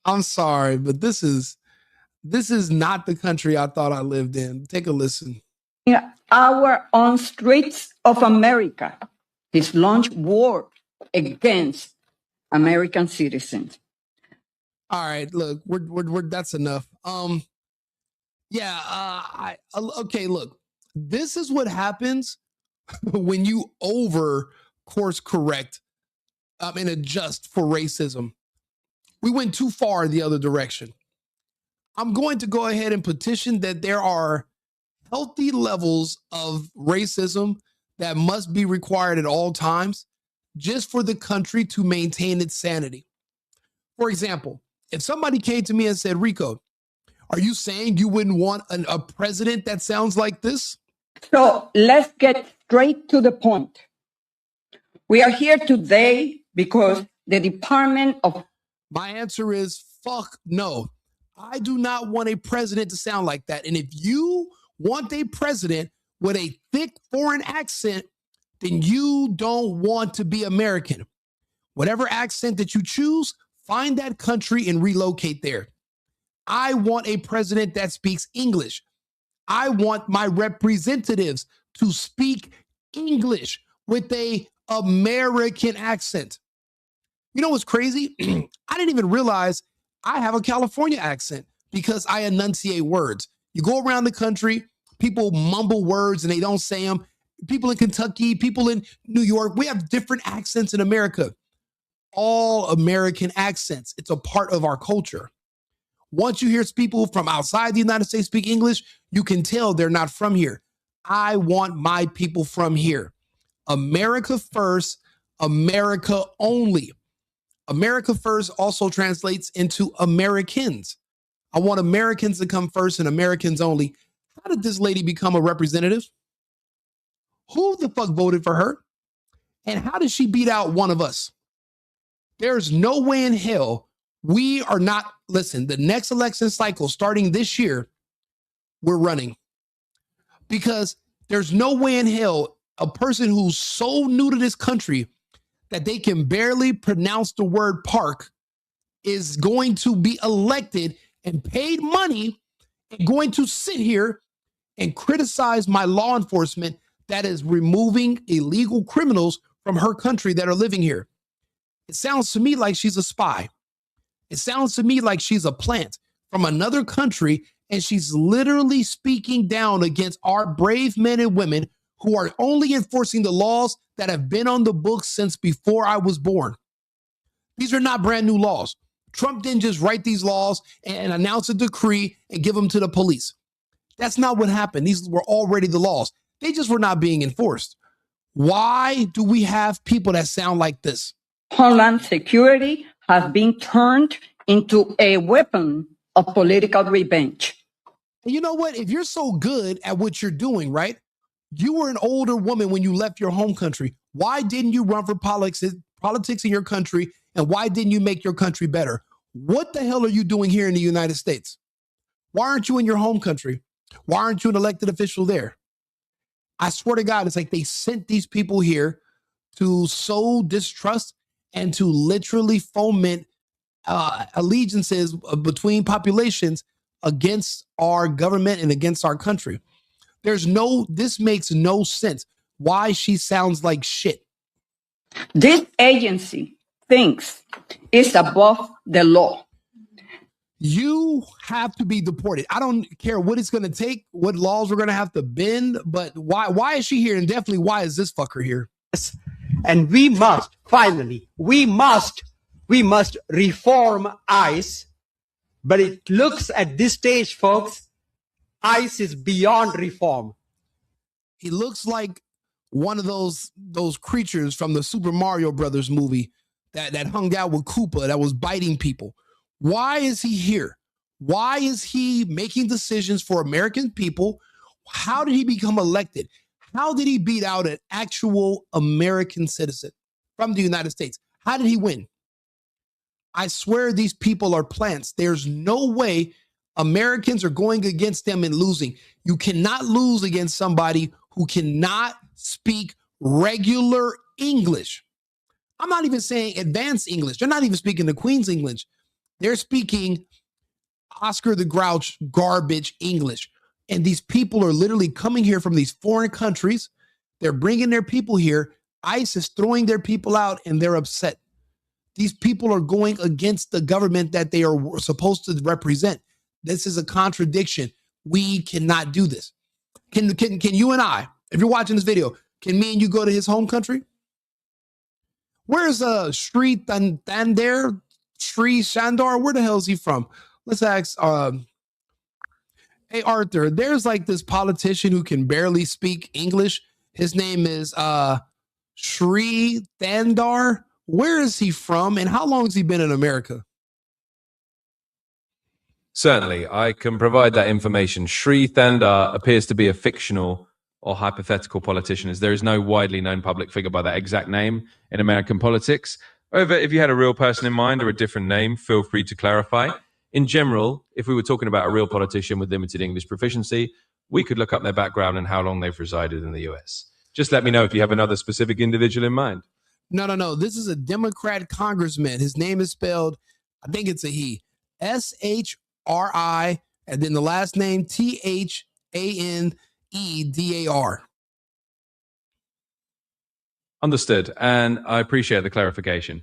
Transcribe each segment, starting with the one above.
I'm sorry, but this is not the country I thought I lived in. Take a listen. In our own streets of America, he's launched war against American citizens. All right, look, we're that's enough. Yeah, okay, look. This is what happens when you over course correct and adjust for racism. We went too far in the other direction. I'm going to go ahead and petition that there are healthy levels of racism that must be required at all times just for the country to maintain its sanity. For example, if somebody came to me and said, Rico, are you saying you wouldn't want a president that sounds like this? So let's get straight to the point. We are here today because the Department of... My answer is fuck no. I do not want a president to sound like that. And if you want a president with a thick foreign accent, then you don't want to be American. Whatever accent that you choose, find that country and relocate there. I want a president that speaks English. I want my representatives to speak English with a American accent. You know what's crazy? I didn't even realize I have a California accent because I enunciate words. You go around the country, people mumble words and they don't say them. People in Kentucky, people in New York, we have different accents in America. All American accents. It's a part of our culture. Once you hear people from outside the United States speak English, you can tell they're not from here. I want my people from here. America first, America only. America first also translates into Americans. I want Americans to come first and Americans only. How did this lady become a representative? Who the fuck voted for her? And how did she beat out one of us? There's no way in hell we are not, listen, the next election cycle starting this year, we're running. Because there's no way in hell a person who's so new to this country that they can barely pronounce the word park is going to be elected and paid money and going to sit here and criticize my law enforcement that is removing illegal criminals from her country that are living here. It sounds to me like she's a spy. It sounds to me like she's a plant from another country, and she's literally speaking down against our brave men and women who are only enforcing the laws that have been on the books since before I was born. These are not brand new laws. Trump didn't just write these laws and announce a decree and give them to the police. That's not what happened. These were already the laws. They just were not being enforced. Why do we have people that sound like this? Homeland Security has been turned into a weapon of political revenge. And you know what? If you're so good at what you're doing, right? You were an older woman when you left your home country. Why didn't you run for politics in your country? And why didn't you make your country better? What the hell are you doing here in the United States? Why aren't you in your home country? Why aren't you an elected official there? I swear to God, it's like they sent these people here to sow distrust and to literally foment allegiances between populations against our government and against our country. This makes no sense. Why she sounds like shit. This agency thinks it's above the law. You have to be deported. I don't care what it's going to take, what laws we're going to have to bend, but why is she here? And definitely, why is this fucker here? And we must, finally, we must reform ICE. But it looks at this stage, folks, ICE is beyond reform. He looks like one of those creatures from the Super Mario Brothers movie that hung out with Koopa that was biting people. Why is he here? Why is he making decisions for American people? How did he become elected? How did he beat out an actual American citizen from the United States? How did he win? I swear these people are plants. There's no way Americans are going against them and losing. You cannot lose against somebody who cannot speak regular English. I'm not even saying advanced English. They're not even speaking the Queen's English. They're speaking Oscar the Grouch garbage English. And these people are literally coming here from these foreign countries. They're bringing their people here. ICE is throwing their people out and they're upset. These people are going against the government that they are supposed to represent. This is a contradiction. We cannot do this. Can you and I, if you're watching this video, can me and you go to his home country? Where's Sri Thandar? Sri Shandar? Where the hell is he from? Let's ask, hey, Arthur, there's like this politician who can barely speak English. His name is Sri Thandar. Where is he from and how long has he been in America? Certainly, I can provide that information. Sri Thandar appears to be a fictional or hypothetical politician, as there is no widely known public figure by that exact name in American politics. However, if you had a real person in mind or a different name, feel free to clarify. In general, if we were talking about a real politician with limited English proficiency, we could look up their background and how long they've resided in the US. Just let me know if you have another specific individual in mind. No. This is a Democrat congressman. His name is spelled, I think it's a he, S-H-R-I, and then the last name T-H-A-N-E-D-A-R. Understood, and I appreciate the clarification.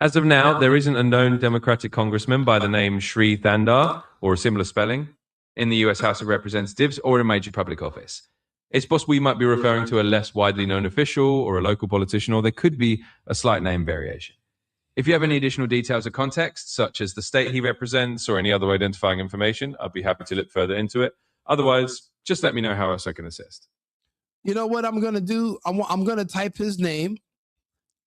As of now, there isn't a known Democratic congressman by the name Sri Thandar, or a similar spelling, in the US House of Representatives or in a major public office. It's possible we might be referring to a less widely known official or a local politician, or there could be a slight name variation. If you have any additional details or context, such as the state he represents or any other identifying information, I'd be happy to look further into it. Otherwise, just let me know how else I can assist. You know what I'm going to do? I'm going to type his name.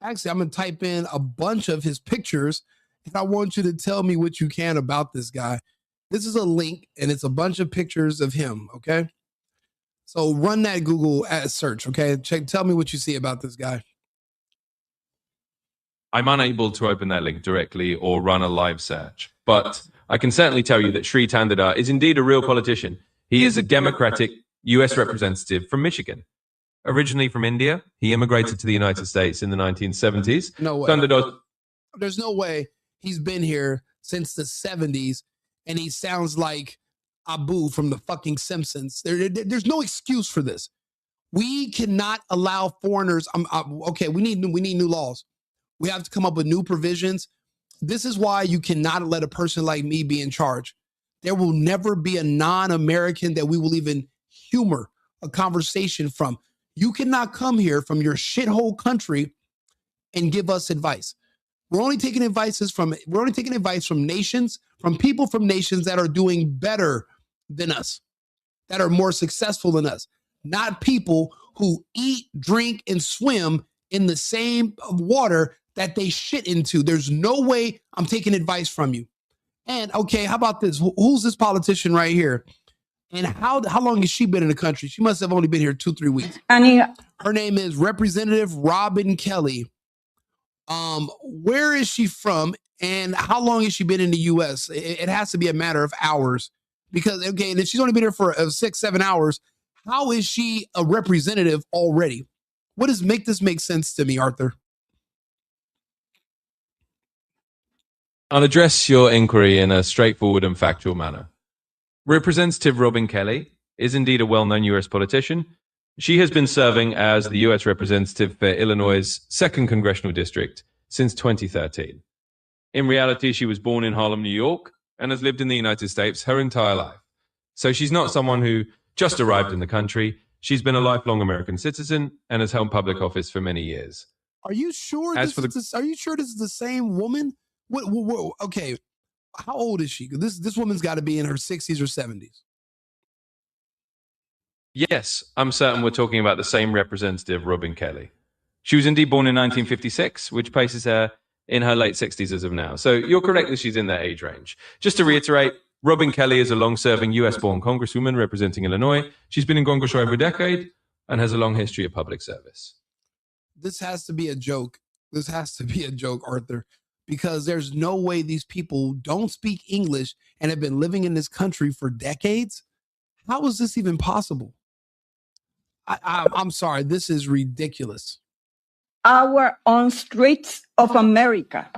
Actually, I'm going to type in a bunch of his pictures, and I want you to tell me what you can about this guy. This is a link, and it's a bunch of pictures of him, okay? So run that Google search, okay? Tell me what you see about this guy. I'm unable to open that link directly or run a live search, but I can certainly tell you that Sri Thandar is indeed a real politician. He is a Democratic US representative from Michigan. Originally from India, he immigrated to the United States in the 1970s. No way. There's no way he's been here since the 70s, and he sounds like Abu from the fucking Simpsons. There's no excuse for this. We cannot allow foreigners. Okay, we need new laws. We have to come up with new provisions. This is why you cannot let a person like me be in charge. There will never be a non-American that we will even humor a conversation from. You cannot come here from your shithole country and give us advice. We're only taking advice from nations, from people from nations that are doing better than us, that are more successful than us, not people who eat, drink, and swim in the same water that they shit into. There's no way I'm taking advice from you. And okay, how about this? Who's this politician right here? And how long has she been in the country? She must have only been here 2-3 weeks. Her name is Representative Robin Kelly. Where is she from? And how long has she been in the U.S.? It has to be a matter of hours. Because, okay, and if she's only been here for 6-7 hours, how is she a representative already? Make this make sense to me, Arthur? I'll address your inquiry in a straightforward and factual manner. Representative Robin Kelly is indeed a well-known U.S. politician. She has been serving as the U.S. representative for Illinois' 2nd Congressional District since 2013. In reality, she was born in Harlem, New York, and has lived in the United States her entire life. So she's not someone who just arrived in the country. She's been a lifelong American citizen and has held public office for many years. Are you sure? Are you sure this is the same woman? Okay, how old is she? This woman's got to be in her 60s or 70s. Yes, I'm certain we're talking about the same representative, Robin Kelly. She was indeed born in 1956, which places her in her late 60s as of now. So you're correct that she's in that age range. Just to reiterate, Robin Kelly is a long-serving US-born congresswoman representing Illinois. She's been in Congress for over a decade and has a long history of public service. This has to be a joke. This has to be a joke, Arthur, because there's no way these people don't speak English and have been living in this country for decades. How is this even possible? I'm sorry. This is ridiculous. Our own streets of America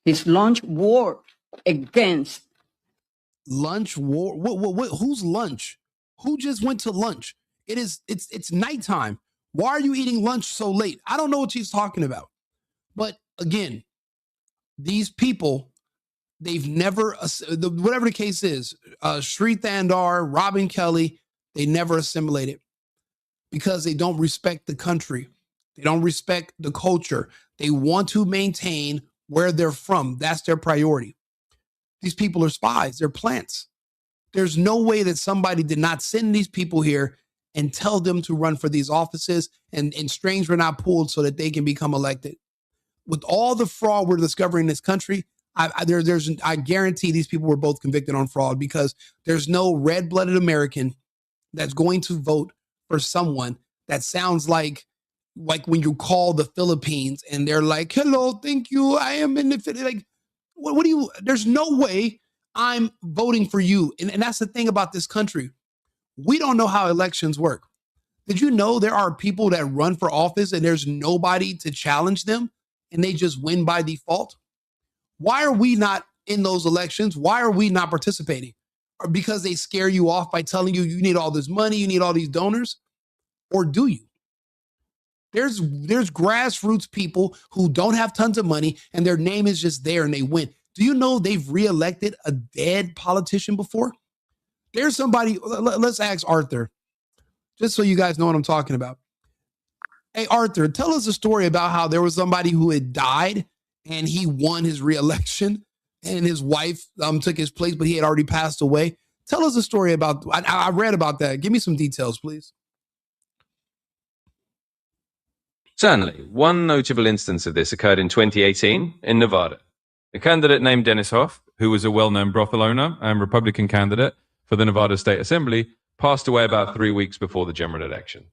has launched war against. Lunch war? What? Who's lunch? Who just went to lunch? It's nighttime. Why are you eating lunch so late? I don't know what she's talking about. But again, these people, they've never, whatever the case is, Sri Thandar, Robin Kelly, they never assimilated because they don't respect the country. They don't respect the culture. They want to maintain where they're from. That's their priority. These people are spies. They're plants. There's no way that somebody did not send these people here and tell them to run for these offices and strings were not pulled so that they can become elected. With all the fraud we're discovering in this country, I guarantee these people were both convicted on fraud because there's no red-blooded American that's going to vote for someone that sounds like when you call the Philippines and they're like, hello, thank you, I am in the Philippines. Like, what do you, there's no way I'm voting for you. And that's the thing about this country. We don't know how elections work. Did you know there are people that run for office and there's nobody to challenge them and they just win by default? Why are we not in those elections? Why are we not participating? Or because they scare you off by telling you you need all this money, you need all these donors? Or do you? There's grassroots people who don't have tons of money and their name is just there and they win. Do you know they've reelected a dead politician before? There's somebody, let's ask Arthur, just so you guys know what I'm talking about. Hey, Arthur, tell us a story about how there was somebody who had died and he won his reelection and his wife took his place, but he had already passed away. Tell us a story about, I read about that. Give me some details, please. Certainly. One notable instance of this occurred in 2018 in Nevada. A candidate named Dennis Hoff, who was a well-known brothel owner and Republican candidate for the Nevada State Assembly, passed away about 3 weeks before the general election.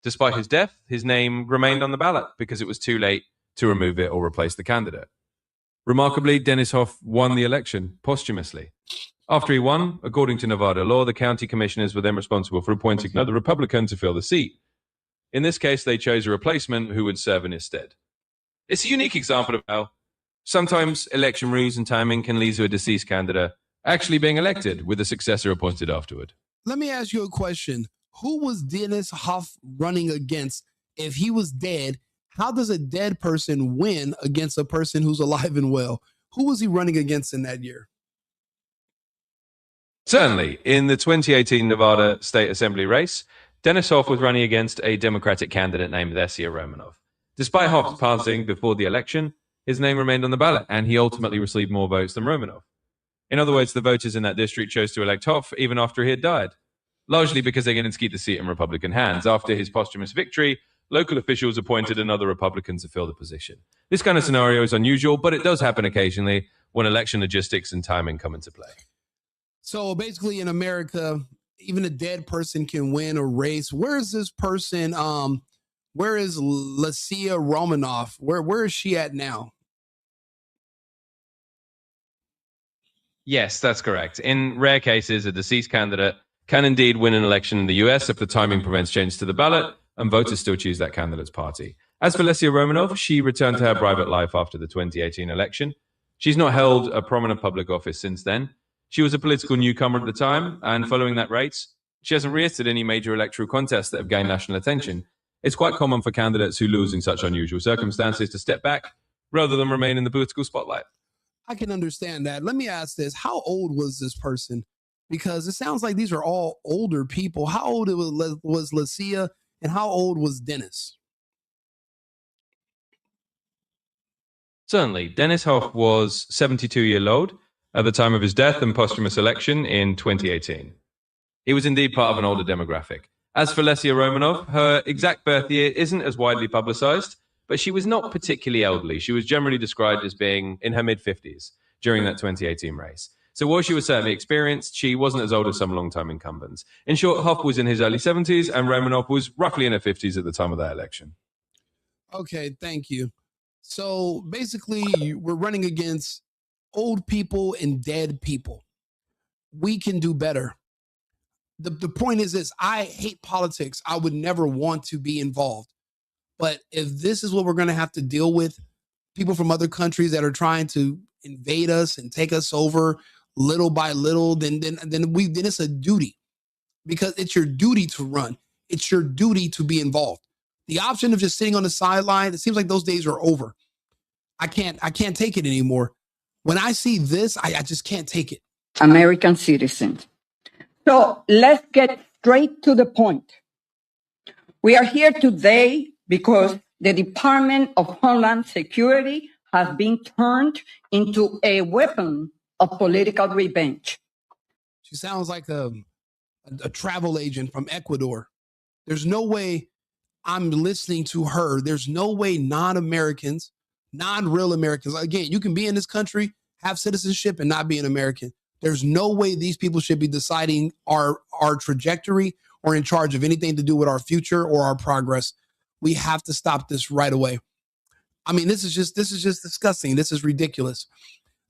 Despite his death, his name remained on the ballot because it was too late to remove it or replace the candidate. Remarkably, Dennis Hoff won the election posthumously. After he won, according to Nevada law, the county commissioners were then responsible for appointing another Republican to fill the seat. In this case, they chose a replacement who would serve in his stead. It's a unique example of how sometimes election rules and timing can lead to a deceased candidate actually being elected with a successor appointed afterward. Let me ask you a question. Who was Dennis Hoff running against? If he was dead, how does a dead person win against a person who's alive and well? Who was he running against in that year? Certainly. In the 2018 Nevada State Assembly race, Dennis Hoff was running against a Democratic candidate named Lesya Romanov. Despite Hoff's passing before the election, his name remained on the ballot, and he ultimately received more votes than Romanov. In other words, the voters in that district chose to elect Hoff even after he had died, largely because they wanted to keep the seat in Republican hands. After his posthumous victory, local officials appointed another Republican to fill the position. This kind of scenario is unusual, but it does happen occasionally when election logistics and timing come into play. So basically in America, even a dead person can win a race. Where is this person? Where is Lesya Romanov? Where is she at now? Yes, that's correct. In rare cases, a deceased candidate can indeed win an election in the US if the timing prevents change to the ballot and voters still choose that candidate's party. As for Lesya Romanov, she returned to her private life after the 2018 election. She's not held a prominent public office since then. She was a political newcomer at the time, and following that race, she hasn't re-entered any major electoral contests that have gained national attention. It's quite common for candidates who lose in such unusual circumstances to step back rather than remain in the political spotlight. I can understand that. Let me ask this. How old was this person? Because it sounds like these are all older people. How old was Lesya and how old was Dennis? Certainly. Dennis Hoff was 72 years old at the time of his death and posthumous election in 2018. He was indeed part of an older demographic. As for Lesya Romanov, her exact birth year isn't as widely publicized, but she was not particularly elderly. She was generally described as being in her mid-50s during that 2018 race. So while she was certainly experienced, she wasn't as old as some long-time incumbents. In short, Hoff was in his early 70s and Romanov was roughly in her 50s at the time of that election. Okay, thank you. So basically, we're running against old people and dead people. We can do better. The point is this: I hate politics. I would never want to be involved. But if this is what we're going to have to deal with, people from other countries that are trying to invade us and take us over little by little, then it's a duty, because it's your duty to run. It's your duty to be involved. The option of just sitting on the sideline, it seems like those days are over. I can't take it anymore. When I see this, I just can't take it. American citizens. So let's get straight to the point. We are here today because the Department of Homeland Security has been turned into a weapon of political revenge. She sounds like a travel agent from Ecuador. There's no way I'm listening to her. There's no way non-Americans, non-real Americans, again, you can be in this country, have citizenship, and not be an American. There's no way these people should be deciding our trajectory or in charge of anything to do with our future or our progress. We have to stop this right away. I mean, this is just disgusting. This is ridiculous.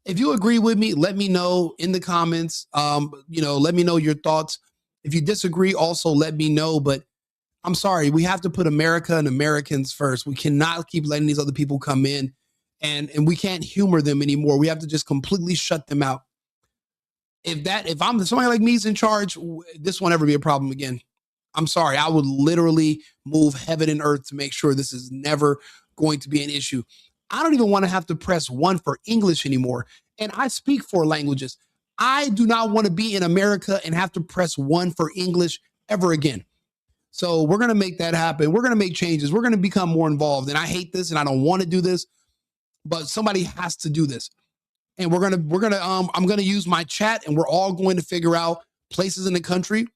If you agree with me, let me know in the comments. Let me know your thoughts. If you disagree, also let me know. But I'm sorry, we have to put America and Americans first. We cannot keep letting these other people come in, and we can't humor them anymore. We have to just completely shut them out. If I'm somebody like me is in charge, this won't ever be a problem again. I'm sorry. I would literally move heaven and earth to make sure this is never going to be an issue. I don't even want to have to press 1 for English anymore. And I speak 4 languages. I do not want to be in America and have to press 1 for English ever again. So we're going to make that happen. We're going to make changes. We're going to become more involved. And I hate this and I don't want to do this, but somebody has to do this. And I'm going to use my chat, and we're all going to figure out places in the country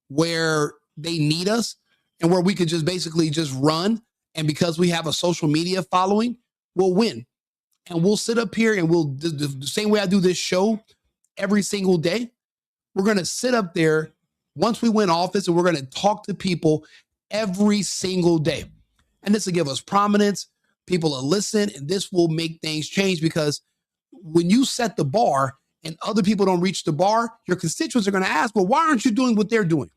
where they need us and where we could just basically just run. And because we have a social media following, we'll win. And we'll sit up here and we'll do the same way I do this show every single day. We're going to sit up there once we win office, and we're going to talk to people every single day. And this will give us prominence. People will listen, and this will make things change, because when you set the bar and other people don't reach the bar, your constituents are going to ask, well, why aren't you doing what they're doing?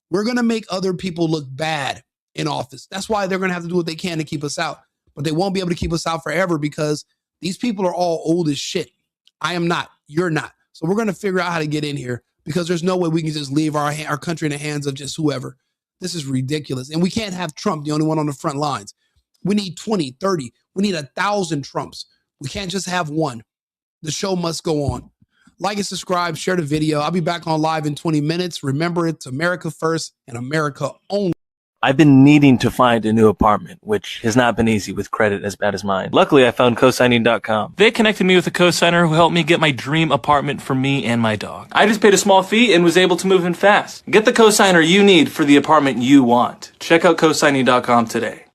We're going to make other people look bad in office. That's why they're going to have to do what they can to keep us out. But they won't be able to keep us out forever, because these people are all old as shit. I am not. You're not. So we're going to figure out how to get in here, because there's no way we can just leave our country in the hands of just whoever. This is ridiculous. And we can't have Trump the only one on the front lines. We need 20, 30. We need 1,000 Trumps. We can't just have one. The show must go on. Like and subscribe, share the video. I'll be back on live in 20 minutes. Remember, it's America first and America only. I've been needing to find a new apartment, which has not been easy with credit as bad as mine. Luckily, I found cosigning.com. They connected me with a cosigner who helped me get my dream apartment for me and my dog. I just paid a small fee and was able to move in fast. Get the cosigner you need for the apartment you want. Check out cosigning.com today.